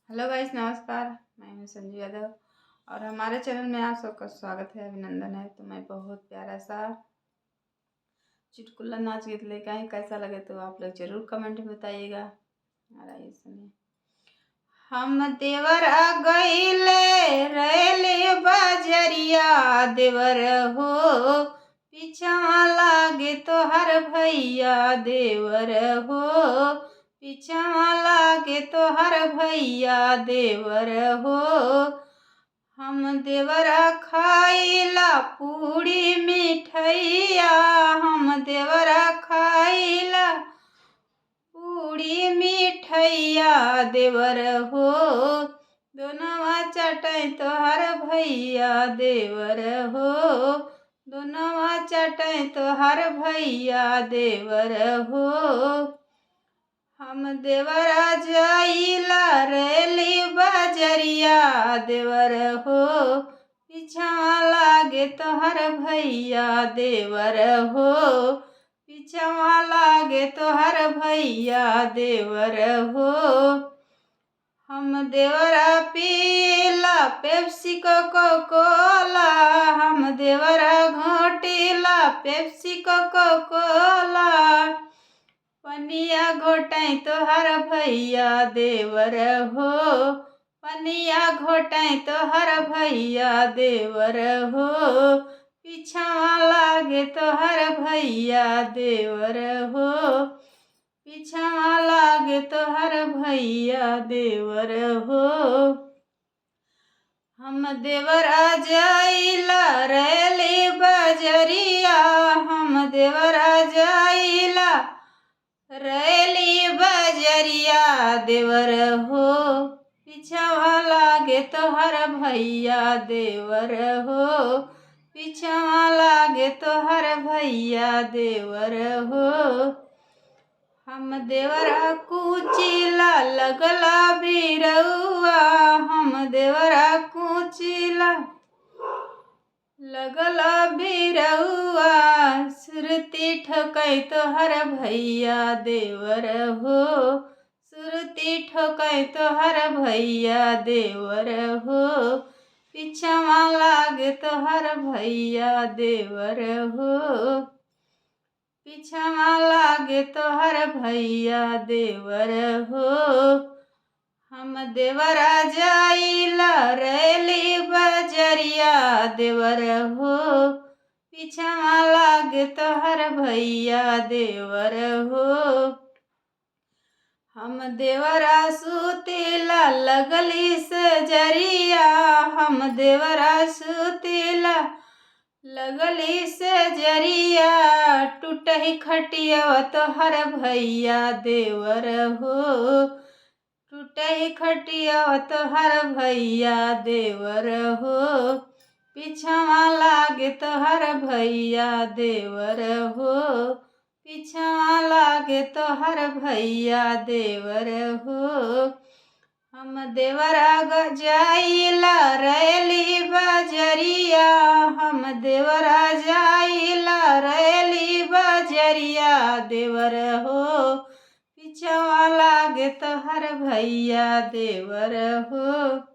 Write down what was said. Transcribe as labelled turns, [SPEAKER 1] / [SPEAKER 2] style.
[SPEAKER 1] Hello guys, नमस्कार। मैं हूं संजू यादव और हमारे चैनल में आप सबका स्वागत है, अभिनंदन है। तो मैं बहुत प्यारा सा चुटकुला नाच गीत लेकर आई। कैसा लगे तो आप लोग जरूर कमेंट में बताइएगा। और आइए सुनिए। हम देवर आ गईले रेले बजरिया, देवर हो पीछा लागे तो हर भैया, देवर हो पीछा लागे तो हर भैया, देवर हो। हम देवरा खाइला पूड़ी मिठैया, हम देवरा खाइला पूड़ी मिठैया, देवर हो दोनवा चटै तोहर भैया, देवर हो दोनवा चटै तोहर भैया, देवर हो। हम देवरा जाइला रेली बजरिया, देवर हो पीछा लागे तोहर भैया, देवर हो पीछा लागे तोहर भैया, देवर हो। हम देवरा पीला पेप्सी कोको कोला, हम देवरा घोटीला पेप्सी कोको कोला, पनिया घोटै तोहर भैया, देवर हो पनिया घोटै तोहर भैया, देवर हो पीछा लागे तोहर भैया, देवर हो पीछा लागे तोहर भैया, देवर हो। हम देवरा जाइला रेली बजरिया, हम देवरा जाइला रेली बजरिया, देवर हो पीछा लागे तोहर भैया, देवर हो पीछा लागे तोहर भैया, देवर हो। हम देवरा कुचिला लगला बिरौआ, हम देवरा कुचिला लगला बिरौआ, सुरती ठोकै तोहर भैया, देवर हो सुरती ठोकै तोहर भैया, देवर हो पीछा लागे तोहर भैया, देवर हो पीछा लागे तोहर भैया, देवर हो। हम देवरा जाइला रेली बजरिया, देवर हो पीछा लागे तोहर भैया, देवर हो। हम देवरा सुतेला लगली सजरिया, हम देवरा सुतेला लगली सजरिया, टूटही खटिया तोहर भैया, देवर हो टूटही खटिया तोहर भैया, देवर हो पीछा लागे तोहर भैया, देवर हो पीछा लागे तोहर भैया, देवर हो। हम देवरा जाइला रेली बजरिया, हम देवरा जाइला रेली बजरिया, देवर हो पीछा लागे तोहर भैया, देवर हो।